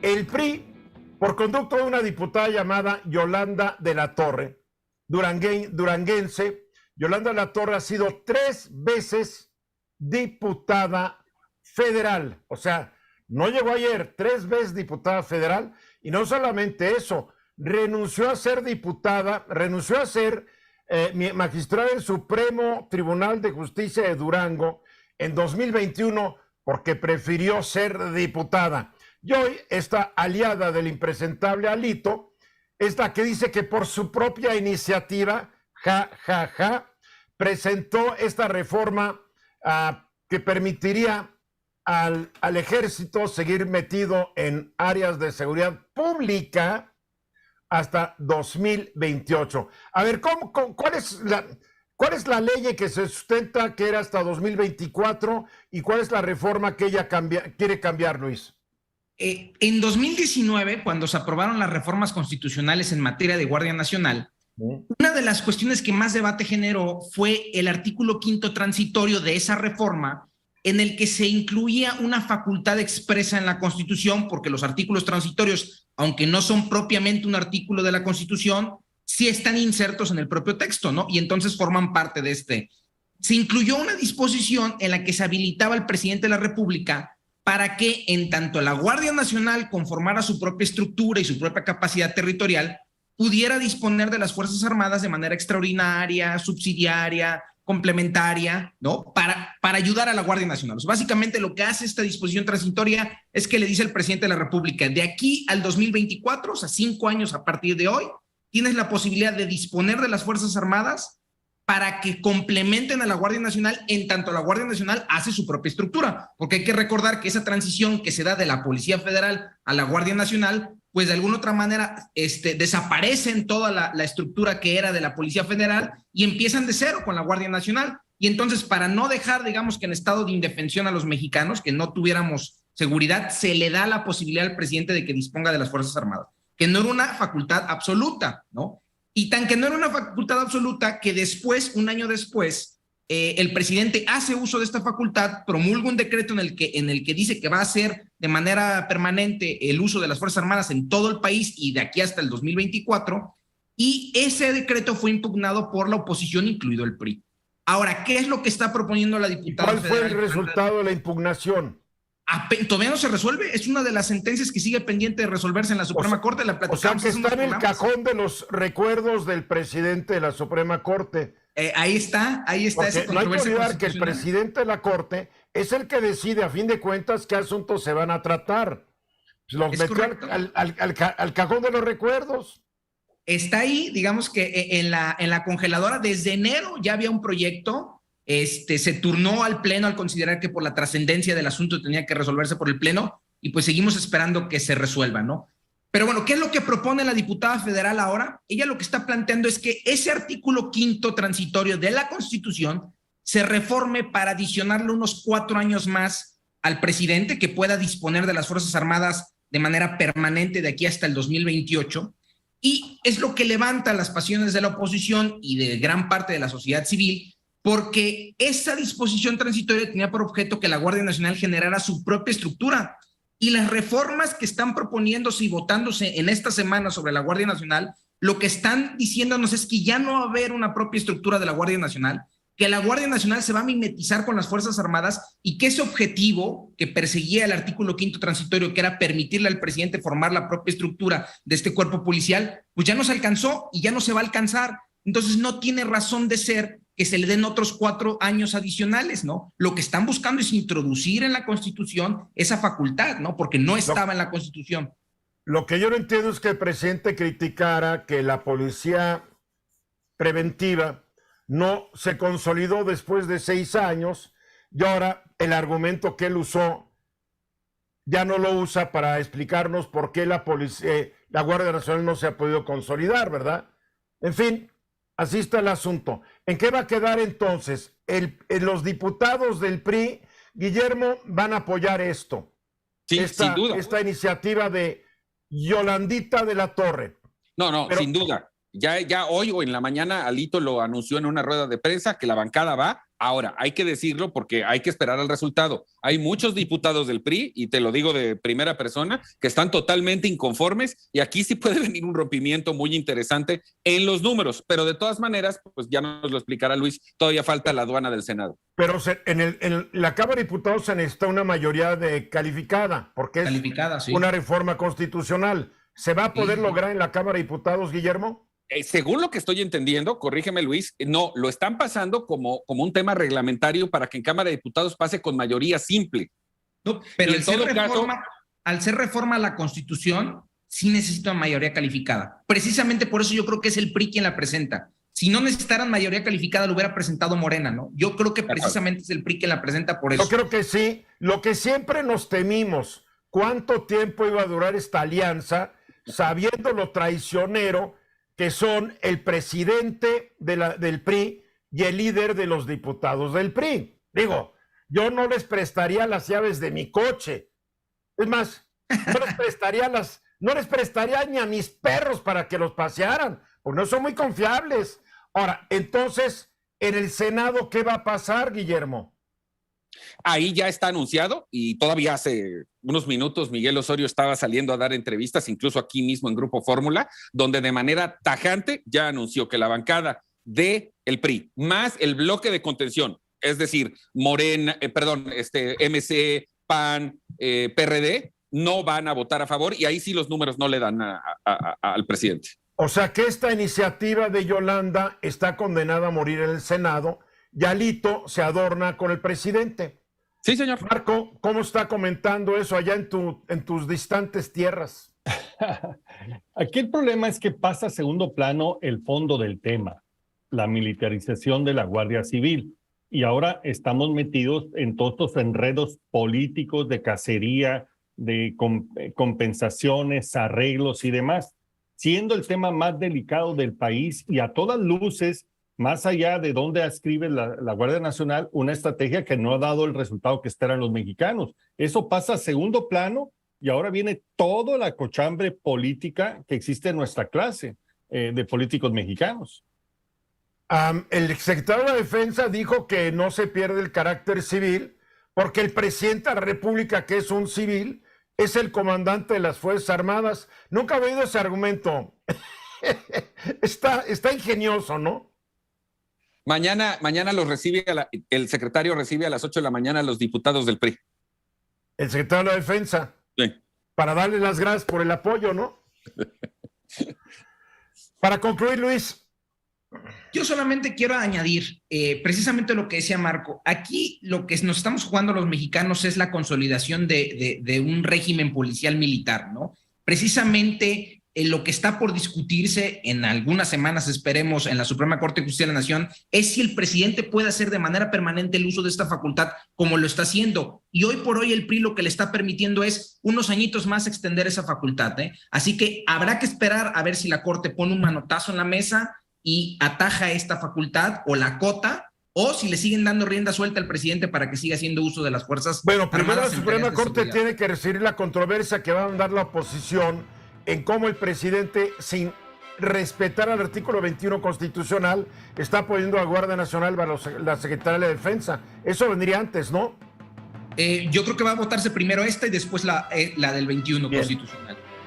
El PRI, por conducto de una diputada llamada Yolanda de la Torre, duranguense, Yolanda de la Torre ha sido 3 veces diputada federal. O sea, no llegó ayer, 3 veces diputada federal. Y no solamente eso, renunció a ser diputada, renunció a ser magistrada del Supremo Tribunal de Justicia de Durango en 2021 porque prefirió ser diputada. Y hoy esta aliada del impresentable Alito es la que dice que por su propia iniciativa, presentó esta reforma que permitiría al ejército seguir metido en áreas de seguridad pública hasta 2028. A ver, ¿cuál es la ley que se sustenta que era hasta 2024 y cuál es la reforma que ella quiere cambiar, Luis? En 2019, cuando se aprobaron las reformas constitucionales en materia de Guardia Nacional, una de las cuestiones que más debate generó fue el artículo 5º transitorio de esa reforma, en el que se incluía una facultad expresa en la Constitución, porque los artículos transitorios, aunque no son propiamente un artículo de la Constitución, sí están insertos en el propio texto, ¿no? Y entonces forman parte de este. Se incluyó una disposición en la que se habilitaba al presidente de la República para que, en tanto la Guardia Nacional conformara su propia estructura y su propia capacidad territorial, pudiera disponer de las Fuerzas Armadas de manera extraordinaria, subsidiaria, complementaria, ¿no? Para ayudar a la Guardia Nacional. O sea, básicamente lo que hace esta disposición transitoria es que le dice al presidente de la República, de aquí al 2024, o sea, 5 años a partir de hoy, tienes la posibilidad de disponer de las Fuerzas Armadas para que complementen a la Guardia Nacional, en tanto la Guardia Nacional hace su propia estructura, porque hay que recordar que esa transición que se da de la Policía Federal a la Guardia Nacional, pues de alguna otra manera desaparecen toda la estructura que era de la Policía Federal y empiezan de cero con la Guardia Nacional. Y entonces, para no dejar, digamos, que en estado de indefensión a los mexicanos, que no tuviéramos seguridad, se le da la posibilidad al presidente de que disponga de las Fuerzas Armadas, que no era una facultad absoluta, ¿no? Y tan que no era una facultad absoluta que después, un año después, el presidente hace uso de esta facultad, promulga un decreto en el que dice que va a hacer de manera permanente el uso de las Fuerzas Armadas en todo el país y de aquí hasta el 2024, y ese decreto fue impugnado por la oposición, incluido el PRI. Ahora, ¿qué es lo que está proponiendo la diputada federal? ¿Cuál fue el resultado de la impugnación? Todavía no se resuelve, es una de las sentencias que sigue pendiente de resolverse en la Suprema Corte. O sea que está en el cajón de los recuerdos del presidente de la Suprema Corte. Ahí está esa controversia. No hay que olvidar que el presidente de la Corte es el que decide a fin de cuentas qué asuntos se van a tratar. Los metió al cajón de los recuerdos. Está ahí, digamos que en la congeladora desde enero ya había un proyecto. Se turnó al Pleno al considerar que por la trascendencia del asunto tenía que resolverse por el Pleno y pues seguimos esperando que se resuelva, ¿no? Pero bueno, ¿qué es lo que propone la diputada federal ahora? Ella lo que está planteando es que ese artículo 5º transitorio de la Constitución se reforme para adicionarle unos 4 años más al presidente, que pueda disponer de las Fuerzas Armadas de manera permanente de aquí hasta el 2028, y es lo que levanta las pasiones de la oposición y de gran parte de la sociedad civil, porque esa disposición transitoria tenía por objeto que la Guardia Nacional generara su propia estructura. Y las reformas que están proponiéndose y votándose en esta semana sobre la Guardia Nacional, lo que están diciéndonos es que ya no va a haber una propia estructura de la Guardia Nacional, que la Guardia Nacional se va a mimetizar con las Fuerzas Armadas y que ese objetivo que perseguía el artículo 5º transitorio, que era permitirle al presidente formar la propia estructura de este cuerpo policial, pues ya no se alcanzó y ya no se va a alcanzar. Entonces no tiene razón de ser que se le den otros 4 años adicionales, ¿no? Lo que están buscando es introducir en la Constitución esa facultad, ¿no? Porque no estaba en la Constitución. Lo que yo no entiendo es que el presidente criticara que la policía preventiva no se consolidó después de 6 años y ahora el argumento que él usó ya no lo usa para explicarnos por qué la Guardia Nacional no se ha podido consolidar, ¿verdad? En fin, así está el asunto. ¿En qué va a quedar entonces? Los diputados del PRI, Guillermo, van a apoyar esto. Sí, sin duda. Esta iniciativa de Yolandita de la Torre. No, sin duda. Ya hoy o en la mañana Alito lo anunció en una rueda de prensa que la bancada va. Ahora, hay que decirlo porque hay que esperar al resultado. Hay muchos diputados del PRI, y te lo digo de primera persona, que están totalmente inconformes, y aquí sí puede venir un rompimiento muy interesante en los números, pero de todas maneras, pues ya nos lo explicará Luis, todavía falta la aduana del Senado. Pero en la Cámara de Diputados se necesita una mayoría calificada, porque es sí. una reforma constitucional. ¿Se va a poder lograr en la Cámara de Diputados, Guillermo? Según lo que estoy entendiendo, corrígeme Luis, no, lo están pasando como un tema reglamentario para que en Cámara de Diputados pase con mayoría simple. No, pero al ser reforma a la Constitución, sí necesita mayoría calificada. Precisamente por eso yo creo que es el PRI quien la presenta. Si no necesitaran mayoría calificada, lo hubiera presentado Morena, ¿no? Yo creo que precisamente es el PRI quien la presenta por eso. Yo creo que sí. Lo que siempre nos temimos, ¿cuánto tiempo iba a durar esta alianza, sabiendo lo traicionero que son el presidente del PRI y el líder de los diputados del PRI? Digo, yo no les prestaría las llaves de mi coche. Es más, no les prestaría ni a mis perros para que los pasearan, porque no son muy confiables. Ahora, entonces, en el Senado, ¿qué va a pasar, Guillermo? Ahí ya está anunciado, y todavía hace unos minutos Miguel Osorio estaba saliendo a dar entrevistas, incluso aquí mismo en Grupo Fórmula, donde de manera tajante ya anunció que la bancada de el PRI más el bloque de contención, es decir, Morena, MC, PAN, PRD, no van a votar a favor, y ahí sí los números no le dan al presidente. O sea que esta iniciativa de Yolanda está condenada a morir en el Senado, y Alito se adorna con el presidente. Sí, señor. Marco, ¿cómo está comentando eso allá en tus distantes tierras? Aquí el problema es que pasa a segundo plano el fondo del tema, la militarización de la Guardia Civil. Y ahora estamos metidos en todos estos enredos políticos de cacería, de compensaciones, arreglos y demás, siendo el tema más delicado del país y a todas luces, más allá de dónde adscribe la Guardia Nacional, una estrategia que no ha dado el resultado que esperan los mexicanos. Eso pasa a segundo plano y ahora viene toda la cochambre política que existe en nuestra clase de políticos mexicanos. El secretario de la Defensa dijo que no se pierde el carácter civil porque el presidente de la República, que es un civil, es el comandante de las Fuerzas Armadas. Nunca he oído ese argumento. Está ingenioso, ¿no? Mañana los recibe, el secretario recibe a las 8 de la mañana a los diputados del PRI. El secretario de la Defensa. Sí. Para darle las gracias por el apoyo, ¿no? Para concluir, Luis. Yo solamente quiero añadir precisamente lo que decía Marco. Aquí lo que nos estamos jugando los mexicanos es la consolidación de un régimen policial militar, ¿no? Precisamente lo que está por discutirse en algunas semanas, esperemos, en la Suprema Corte de Justicia de la Nación, es si el presidente puede hacer de manera permanente el uso de esta facultad como lo está haciendo. Y hoy por hoy el PRI lo que le está permitiendo es unos añitos más extender esa facultad, ¿eh? Así que habrá que esperar a ver si la Corte pone un manotazo en la mesa y ataja esta facultad o la acota, o si le siguen dando rienda suelta al presidente para que siga haciendo uso de las fuerzas. Bueno, primero la Suprema Corte tiene que recibir la controversia que va a mandar la oposición en cómo el presidente, sin respetar al artículo 21 constitucional, está poniendo a Guardia Nacional para la Secretaría de la Defensa. Eso vendría antes, ¿no? Yo creo que va a votarse primero esta y después la del 21 constitucional.